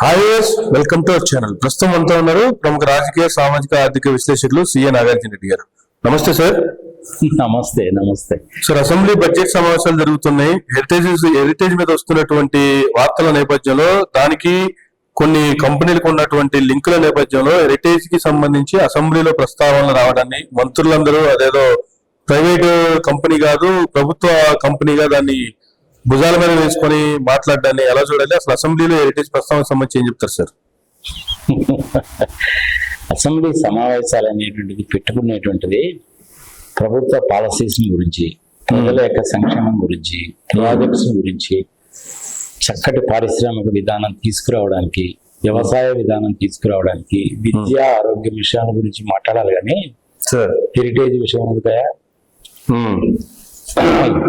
Hi, welcome to our channel. ప్రస్తుతం మనతో ఉన్నారు ప్రముఖ రాజకీయ, సామాజిక, ఆర్థిక విశ్లేషకులు సిఏ నాగార్జున రెడ్డి గారు. నమస్తే సార్. నమస్తే. నమస్తే సార్, అసెంబ్లీ బడ్జెట్ సమావేశాలు జరుగుతున్నాయి. హెరిటేజ్ మీద వస్తున్నటువంటి వార్తల నేపథ్యంలో, దానికి కొన్ని కంపెనీలకు ఉన్నటువంటి లింకుల నేపథ్యంలో హెరిటేజ్ కి సంబంధించి అసెంబ్లీలో ప్రస్తావనలు రావడాన్ని మంత్రులందరూ అదేదో ప్రైవేట్ కంపెనీ కాదు, ప్రభుత్వ కంపెనీగా దాన్ని భుజాల మీద వేసుకొని మాట్లాడడాన్ని ఎలా చూడాలి? అసలు అసెంబ్లీలో హెరిటేజ్ ప్రస్తావన సంబంధించి ఏం చెప్తారు సార్? అసెంబ్లీ సమావేశాలు అనేటువంటిది పెట్టుకునేటువంటిది ప్రభుత్వ పాలసీస్ గురించి, ప్రజల యొక్క సంక్షేమం గురించి, ప్రాజెక్ట్స్ గురించి, చక్కటి పారిశ్రామిక విధానం తీసుకురావడానికి, వ్యవసాయ విధానం తీసుకురావడానికి, విద్య, ఆరోగ్య విషయాల గురించి మాట్లాడాలి. కానీ సార్, హెరిటేజ్ విషయం ఎందుకయా?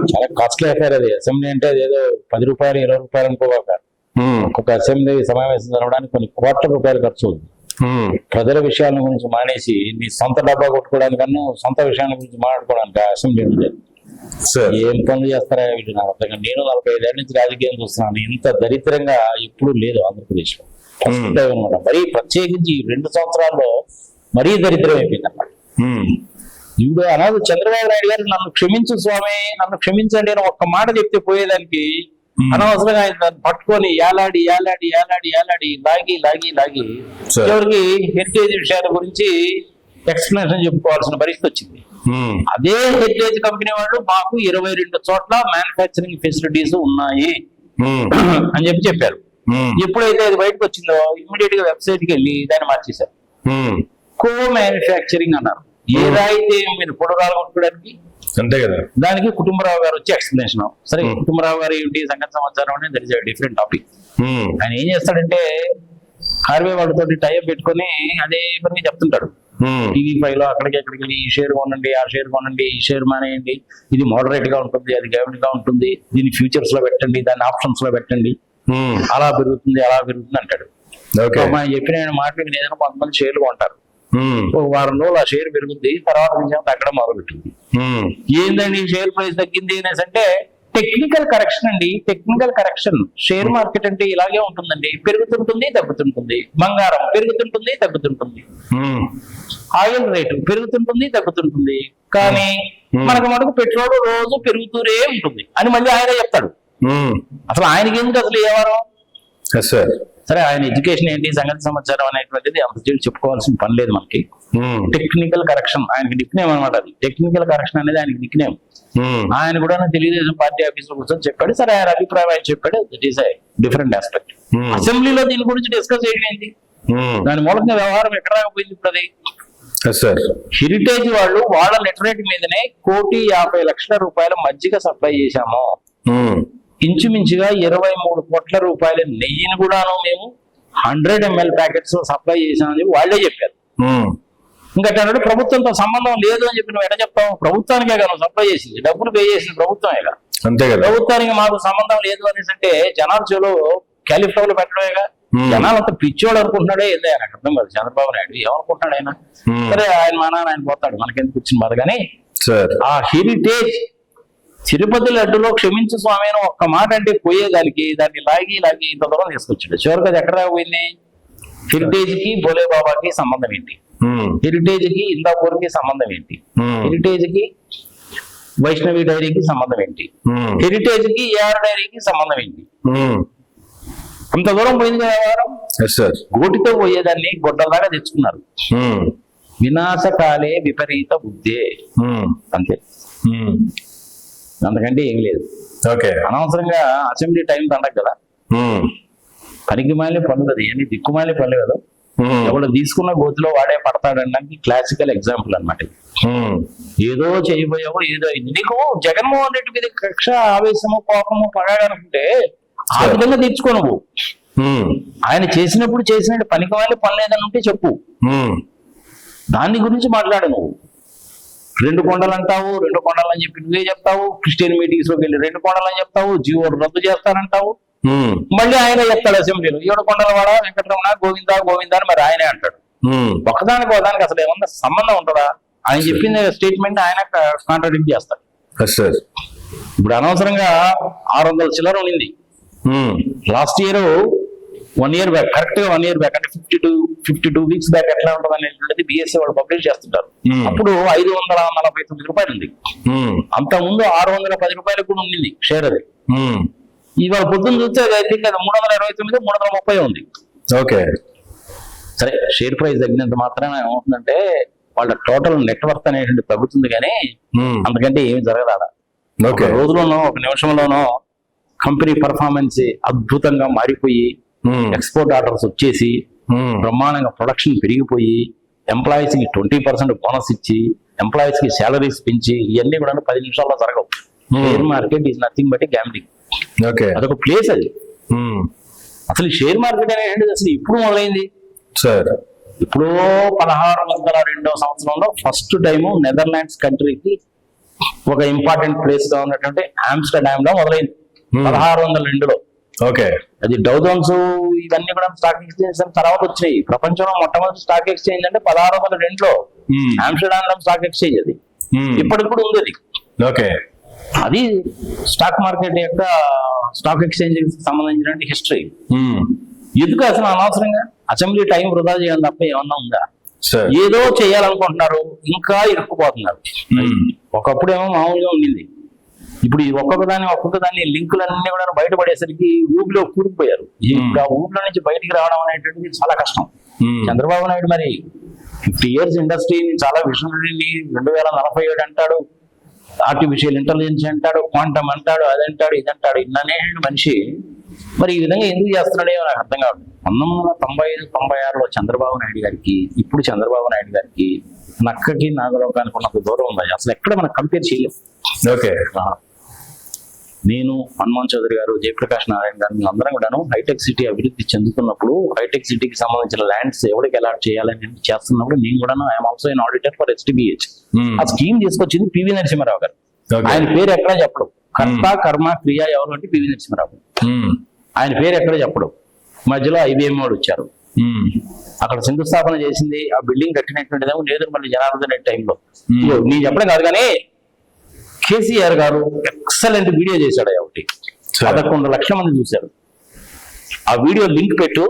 చాలా కాస్ట్లీ అఫైర్ అది. అసెంబ్లీ అంటే అదేదో 10 రూపాయలు 20 రూపాయలు అనుకోవాక ఒక్కొక్క అసెంబ్లీ సమావేశం జరగడానికి కొన్ని కోట్ల రూపాయలు ఖర్చు అవుతుంది. ప్రజల విషయాల గురించి మానేసి నీ సొంత డబ్బా కొట్టుకోవడానికన్నా సొంత విషయాల గురించి మాట్లాడుకోవడానికి అసెంబ్లీ ఉంది. ఏం పనులు చేస్తారా వీటి? నాకు అర్థం కాదు. నేను 45 ఏళ్ళ నుంచి రాజకీయం చూస్తున్నాను. ఇంత దరిద్రంగా ఎప్పుడూ లేదు ఆంధ్రప్రదేశ్ లో. అనమాట మరీ ప్రత్యేకించి 2 సంవత్సరాల్లో మరీ దరిద్రం అయిపోయింది అన్నమాట. ఇప్పుడు అనాథ చంద్రబాబు నాయుడు గారు నన్ను క్షమించు స్వామి, నన్ను క్షమించండి అని ఒక్క మాట చెప్తే పోయేదానికి అనవసరంగా ఆయన పట్టుకొని ఏలాడి ఏలాడి ఏలాడి ఏలాడి లాగి లాగి లాగి చివరికి హెరిటేజ్ విషయాల గురించి ఎక్స్ప్లెనేషన్ చెప్పుకోవాల్సిన పరిస్థితి వచ్చింది. అదే హెరిటేజ్ కంపెనీ వాళ్ళు మాకు 22 చోట్ల మ్యానుఫ్యాక్చరింగ్ ఫెసిలిటీస్ ఉన్నాయి అని చెప్పారు. ఎప్పుడైతే అది బయటకు వచ్చిందో ఇమ్మీడియట్ గా వెబ్సైట్ కి వెళ్ళి దాన్ని మార్చేశారు. కో మ్యానుఫ్యాక్చరింగ్ అన్నారు. ఏదైతే మీరు పొడగాలు కొట్టుకోవడానికి అంతే కదా, దానికి కుటుంబరావు గారు వచ్చి ఎక్స్ప్లెనేషన్. సరే, కుటుంబరావు గారు ఏంటి సంగతి సమాచారం అనేది దట్ ఇస్ డిఫరెంట్ టాపిక్. ఆయన ఏం చేస్తాడంటే హార్వే వాళ్ళతో టైప్ పెట్టుకొని అదే పని చెప్తుంటాడు. టీవీ5 లో అక్కడికి ఎక్కడికి ఈ షేర్ కొనండి, ఆ షేర్ కొనండి, ఈ షేర్ మానేయండి, ఇది మోడరేట్ గా ఉంటుంది, అది గవర్నమెంట్ గా ఉంటుంది, దీన్ని ఫ్యూచర్స్ లో పెట్టండి, దాన్ని ఆప్షన్స్ లో పెట్టండి, అలా పెరుగుతుంది అలా పెరుగుతుంది అంటాడు. చెప్పిన మాట మీద ఏదైనా కొంతమంది షేర్లు కొంటారు. ఒక వారం రోజులు ఆ షేర్ పెరుగుద్ది, తర్వాత నుంచి తగ్గడం మొదలుపెట్టింది. ఏందండి షేర్ ప్రైస్ తగ్గింది అనేసి అంటే టెక్నికల్ కరెక్షన్ అండి. Technical correction. షేర్ మార్కెట్ అంటే ఇలాగే ఉంటుందండి, పెరుగుతుంటుంది తగ్గుతుంటుంది. బంగారం పెరుగుతుంటుంది తగ్గుతుంటుంది, ఆయిల్ రేటు పెరుగుతుంటుంది తగ్గుతుంటుంది. కానీ మనకు పెట్రోల్ రోజు పెరుగుతూనే ఉంటుంది అని మళ్ళీ ఆయన చెప్తాడు. అసలు ఆయనకి ఎందుకు అసలు ఏ వారం? సరే, ఆయన ఎడ్యుకేషన్ ఏంటి, సంగతి సమాచారం అనేటువంటిది అంత చెప్పుకోవాల్సిన పని లేదు మనకి. టెక్నికల్ కరెక్షన్ ఆయనకి నిక్నేమ్ అనమాట. అది టెక్నికల్ కరెక్షన్ అనేది ఆయనకి నిక్నేమ్. ఆయన కూడా తెలుగుదేశం పార్టీ ఆఫీస్ లో కూర్చొని చెప్పాడు. సరే, ఆయన అభిప్రాయం ఆయన చెప్పాడు. That is different aspect. అసెంబ్లీలో దీని గురించి డిస్కస్ చేయడం ఏంటి? దాని మూలంగా వ్యవహారం ఎక్కడ రాకపోయింది ఇప్పుడు అది. హెరిటేజ్ వాళ్ళు వాళ్ళ లిటరేట్ మీదనే 1,50,00,000 రూపాయల మజ్జిగ సప్లై చేశాము. ఇంచుమించుగా 23 కోట్ల రూపాయల నెయ్యిని కూడాను మేము 100 ml ప్యాకెట్స్ సప్లై చేసామని వాళ్ళే చెప్పారు. ఇంకా ప్రభుత్వంతో సంబంధం లేదు అని చెప్పి నువ్వు ఎట్లా చెప్తావు? ప్రభుత్వానికే కదా సప్లై చేసింది, డబ్బులు పే చేసింది ప్రభుత్వమేగా. అంతే కదా, ప్రభుత్వానికి మాకు సంబంధం లేదు అనేసి అంటే జనాలు చెలో క్యాలిఫ్లవర్లు పెట్టడమేగా. జనాలు అంత పిచ్చోడు అనుకుంటున్నాడే ఏంది ఆయన అర్థం కాదు. చంద్రబాబు నాయుడు ఏమనుకుంటున్నాడు ఆయన? సరే, ఆయన మానాన్ని ఆయన పోతాడు, మనకెందుకు వచ్చిన బాధ. కానీ ఆ హెరిటేజ్ తిరుపతి లడ్డులో క్షమించు స్వామి అని ఒక్క మాట అంటే పోయేదానికి దాన్ని లాగి లాగి ఇంత దూరం తీసుకొచ్చాడు. చివరికి అది ఎక్కడ పోయింది? హెరిటేజ్ కి భోలే బాబాకి సంబంధం ఏంటి? హెరిటేజ్ కి ఇందాపూర్ కి సంబంధం ఏంటి? హెరిటేజ్ కి వైష్ణవి డైరీకి సంబంధం ఏంటి? హెరిటేజ్ కి ఏఆర్ డైరీకి సంబంధం ఏంటి? అంత దూరం పోయింది వ్యవహారం. గోటితో పోయేదాన్ని గొడ్డలాగా తెచ్చుకున్నారు. వినాశకాలే విపరీత బుద్ధే, అంతే, అంతకంటే ఏం లేదు. అనవసరంగా అసెంబ్లీ టైం తండదు కదా. పనికి మాలి పనులు, అది ఎన్ని దిక్కుమాలి పనులు కదా. ఎవరు తీసుకున్న గోతిలో వాడే పడతాడనడానికి క్లాసికల్ ఎగ్జాంపుల్ అనమాట. ఏదో చేయబోయావో ఏదో అయింది. నీకు జగన్మోహన్ రెడ్డి మీద కక్ష, ఆవేశము, కోపము పడాడనుకుంటే ఆ విధంగా తీర్చుకో నువ్వు. ఆయన చేసినప్పుడు చేసినట్టు పనికి మాలి పనులు ఏదైనా ఉంటే చెప్పు, దాని గురించి మాట్లాడు. నువ్వు 2 కొండలు అంటావు, 2 కొండలు అని చెప్పి నువ్వే చెప్తావు. క్రిస్టియన్ మీటింగ్స్ లోకి వెళ్ళి 2 కొండలు అని చెప్తావు. జీవో రద్దు చేస్తానంటావు. మళ్ళీ ఆయన చెప్తాడు అసెంబ్లీలో 7 కొండల వాడ వెంకటరమణ గోవిందా గోవిందా అని మరి ఆయనే అంటాడు. ఒకదానికి ఒకదానికి అసలు ఏమన్నా సంబంధం ఉంటుందా? ఆయన చెప్పిన స్టేట్మెంట్ ఆయన కాంట్రాడిక్ట్ చేస్తాడు. ఇప్పుడు అనవసరంగా 600 చిల్లర ఉండింది. Last year 1 year back, correct గా 1 year బ్యాక్ అంటే 52 weeks బ్యాక్ ఎట్లా ఉంటుంది అనేటువంటిది BSE వాళ్ళు పబ్లిష్ చేస్తుంటారు. అప్పుడు 549 రూపాయలు ఉంది. అంత ముందు 610 రూపాయలు కూడా ఉండింది షేర్ అది. ఇవాళ పొద్దున్న చూస్తే అది 329 330 ఉంది. ఓకే, సరే షేర్ ప్రైస్ తగ్గినంత మాత్రాన ఏమవుతుందంటే వాళ్ళ టోటల్ నెట్వర్క్ అనేటువంటి తగ్గుతుంది, కానీ అంతకంటే ఏమి జరగదు. ఒక రోజులోనో ఒక నిమిషంలోనో కంపెనీ పర్ఫార్మెన్స్ అద్భుతంగా మారిపోయి ఎక్స్పోర్ట్ ఆర్డర్స్ వచ్చేసి బ్రహ్మాండంగా ప్రొడక్షన్ పెరిగిపోయి ఎంప్లాయీస్ కి 20% బోనస్ ఇచ్చి ఎంప్లాయీస్ కి శాలరీస్ పెంచి ఇవన్నీ కూడా 10 నిమిషాల్లో జరగవు. Share market is nothing but gambling. అదొక ప్లేస్ అది. అసలు షేర్ మార్కెట్ అనేది అసలు ఇప్పుడు మొదలైంది సార్. ఇప్పుడు 1602వ సంవత్సరంలో ఫస్ట్ టైం నెదర్లాండ్స్ కంట్రీకి ఒక ఇంపార్టెంట్ ప్లేస్ గా ఉన్నటువంటి ఆమ్స్టర్డామ్ లో మొదలైంది 1602లో. ఓకే, అది డౌ జోన్స్ ఇవన్నీ కూడా స్టాక్ ఎక్స్చేంజ్ తర్వాత వచ్చినాయి. ప్రపంచంలో మొట్టమొదటి స్టాక్ ఎక్స్చేంజ్ అంటే 1602లో ఆమ్స్టర్డామ్ లో స్టాక్ ఎక్స్చేంజ్. అది ఇప్పటికి కూడా ఉంది అది. ఓకే, అది స్టాక్ మార్కెట్ యొక్క స్టాక్ ఎక్స్చేంజ్ సంబంధించిన హిస్టరీ. ఎందుకు అసలు అనవసరంగా అసెంబ్లీ టైం వృధా చేయాలి తప్ప ఏమన్నా ఉందా? ఏదో చేయాలనుకుంటున్నారు, ఇంకా ఇరుక్కుపోతున్నారు. ఒకప్పుడు ఏమో మామూలుగా ఉండింది, ఇప్పుడు ఒక్కొక్క దాన్ని లింకులన్నీ కూడా బయటపడేసరికి ఊబిలో కూరుకుపోయారు. ఇప్పుడు ఆ ఊబిలో నుంచి బయటికి రావడం అనేటువంటిది చాలా కష్టం. చంద్రబాబు నాయుడు మరి 50 years ఇండస్ట్రీని చాలా విషనరీని 2047 అంటాడు, ఆర్టిఫిషియల్ ఇంటెలిజెన్స్ అంటాడు, క్వాంటమ్ అంటాడు, అదంటాడు ఇదంటాడు. ఇన్ననే మనిషి మరి ఈ విధంగా ఎందుకు చేస్తున్నాడో నాకు అర్థం కాదు. 1995-96లో చంద్రబాబు నాయుడు గారికి ఇప్పుడు చంద్రబాబు నాయుడు గారికి నక్కకి నాగలోకానికి ఉన్నంత దూరం ఉంది. అసలు ఎక్కడ మనం కంపేర్ చేయలేము. ఓకే, నేను హనుమాన్ చౌదరి గారు, జయప్రకాష్ నారాయణ గారు అందరం కూడాను హైటెక్ సిటీ అభివృద్ధి చెందుతున్నప్పుడు హైటెక్ సిటీకి సంబంధించిన ల్యాండ్స్ ఎవరికి అలాట్ చేయాలని చేస్తున్నప్పుడు నేను కూడా I'm also an auditor for HTBH. ఆ స్కీమ్ తీసుకొచ్చింది పివి నరసింహారావు గారు. ఆయన పేరు ఎక్కడా చెప్పడం, కర్త కర్మ క్రియ ఎవరు అంటే పివి నరసింహారావు. ఆయన పేరు ఎక్కడ చెప్పడం. మధ్యలో IBM వాడు వచ్చారు, అక్కడ శంకుస్థాపన చేసింది, ఆ బిల్డింగ్ కట్టినటువంటిదేమో నేదురుమల్లి జనార్దన్ రెడ్డి టైంలో. నేను చెప్పడం కాదు కానీ కేసీఆర్ గారు ఎక్సలెంట్ వీడియో చేశాడు. ఒకటి 11 లక్షల మంది చూశారు. ఆ వీడియో లింక్ పెట్టు,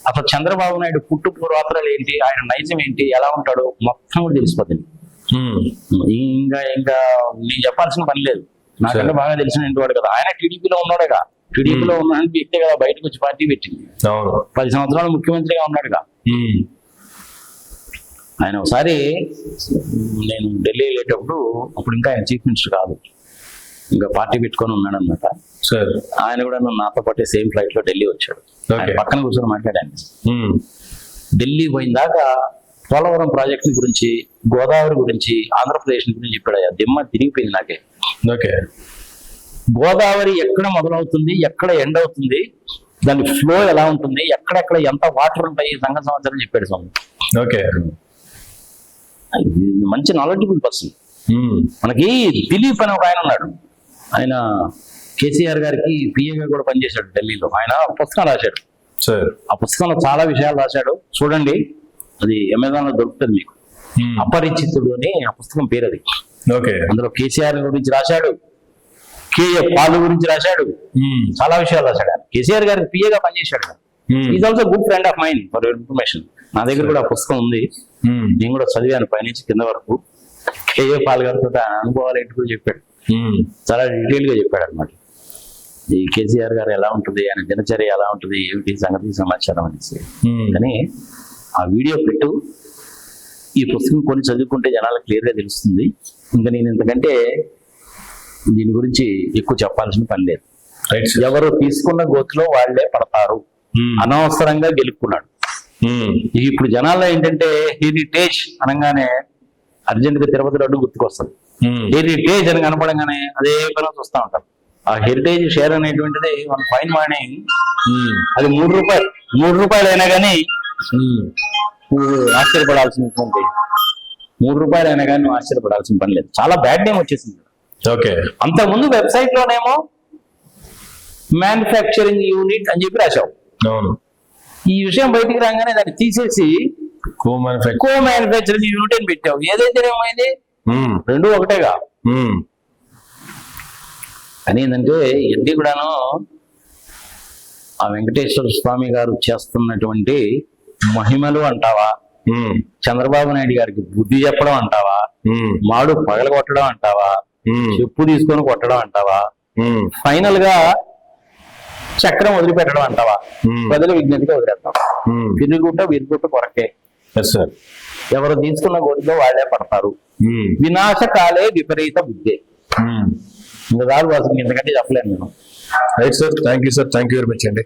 అసలు చంద్రబాబు నాయుడు పుట్టు పూర్వాత్రాలు ఏంటి, ఆయన నైజం ఏంటి, ఎలా ఉంటాడో మొత్తం కూడా తెలిసిపోతుంది. ఇంకా నేను చెప్పాల్సిన పని లేదు, నాకంటే బాగా తెలిసిన వాడు కదా. ఆయన టీడీపీలో ఉన్నాడుగా, టీడీపీలో ఉన్న వ్యక్తే కదా బయటకు వచ్చి పార్టీ పెట్టింది. 10 సంవత్సరాలు ముఖ్యమంత్రిగా ఉన్నాడుగా. ఆయన ఒకసారి నేను ఢిల్లీ వెళ్ళేటప్పుడు, అప్పుడు ఇంకా ఆయన చీఫ్ మినిస్టర్ కాదు, ఇంకా పార్టీ పెట్టుకొని ఉన్నాడు అనమాట. ఆయన కూడా నాతో పాటే సేమ్ ఫ్లైట్ లో ఢిల్లీ వచ్చాడు. పక్కన కూర్చొని మాట్లాడాను. ఢిల్లీ పోయిన దాకా పోలవరం ప్రాజెక్ట్ గురించి, గోదావరి గురించి, ఆంధ్రప్రదేశ్ గురించి చెప్పాడు. దిమ్మ తిరిగిపోయింది నాకే. గోదావరి ఎక్కడ మొదలవుతుంది, ఎక్కడ ఎండ్ అవుతుంది, దాని ఫ్లో ఎలా ఉంటుంది, ఎక్కడెక్కడ ఎంత వాటర్ ఉంటాయి, సంఘ సంవత్సరం చెప్పాడు స్వామి. మంచి నాలెడ్జబుల్ పర్సన్. మనకి దిలీప్ అని ఒక ఆయన ఉన్నాడు, ఆయన కేసీఆర్ గారికి పిఏగా కూడా పనిచేశాడు ఢిల్లీలో. ఆయన పుస్తకం రాశాడు. ఆ పుస్తకంలో చాలా విషయాలు రాశాడు, చూడండి. అది అమెజాన్ లో దొరుకుతుంది మీకు. అపరిచితుడు అని ఆ పుస్తకం పేరు అది. అందులో కేసీఆర్ గురించి రాశాడు, కేఏ పాలు గురించి రాశాడు, చాలా విషయాలు రాశాడు. కేసీఆర్ గారికి పిఏగా పనిచేశాడు. Is also good friend of mind for your information. నా దగ్గర కూడా ఆ పుస్తకం ఉంది, నేను కూడా చదివాను పైనుంచి కింద వరకు. కేఏ పాల్ గారితో అనుభవాలు ఏంటి కూడా చెప్పాడు, చాలా డీటెయిల్ గా చెప్పాడు అనమాట. ఈ కేసీఆర్ గారు ఎలా ఉంటుంది, ఆయన దినచర్య ఎలా ఉంటుంది, ఏమిటి సంగతి సమాచారం అనేసి. కానీ ఆ వీడియో పెట్టు, ఈ పుస్తకం కొన్ని చదువుకుంటే జనాలకు క్లియర్ గా తెలుస్తుంది. ఇంకా నేను ఇంతకంటే దీని గురించి ఎక్కువ చెప్పాల్సిన పని లేదు. ఎవరు తీసుకున్న గోతులో వాళ్లే పడతారు. అనవసరంగా గెలుపుకున్నాడు. ఇప్పుడు జనాల్లో ఏంటంటే హెరిటేజ్ అనగానే అర్జెంట్ గా తిరుపతి రోడ్డు గుర్తుకొస్తుంది. హెరిటేజ్ అని కనపడంగానే అదే పని చూస్తూ ఉంటారు. ఆ హెరిటేజ్ షేర్ అనేటువంటిది మన ఫైన్ మార్నింగ్ అది 3 రూపాయలు అయినా కానీ ఆశ్చర్యపడాల్సినటువంటి 3 రూపాయలు అయినా కానీ నువ్వు ఆశ్చర్యపడాల్సిన పని లేదు. చాలా బ్యాడ్ నేమ్ వచ్చేసింది. అంతకుముందు వెబ్సైట్ లోనేమో మ్యానుఫ్యాక్చరింగ్ యూనిట్ అని చెప్పి రాశావు. ఈ విషయం బయటికి రాగానే దాన్ని తీసేసి కో మ్యానుఫ్యాక్చరింగ్ యూనిట్ అని పెట్టావు. ఏదైతే ఏమైంది, రెండు ఒకటేగా. కానీ ఏంటంటే ఎన్ని కూడాను ఆ వెంకటేశ్వర స్వామి గారు చేస్తున్నటువంటి మహిమలు అంటావా, చంద్రబాబు నాయుడు గారికి బుద్ధి చెప్పడం అంటావా, మాడు పగల కొట్టడం అంటావా, చెప్పు తీసుకొని కొట్టడం అంటావా, ఫైనల్ గా చక్రం వదిలిపెట్టడం అంటావా? ప్రజల విజ్ఞతగా వదిలేస్తాం. విరుగుట కొరకే. ఎవరు తీసుకున్న గోటిలో వాళ్ళే పడతారు. వినాశకాలే విపరీత బుద్ధి. ఇంకా రాదు అసలు, ఇంతకంటే చెప్పలేను నేను. Right sir, thank you sir, thank you very much అండి.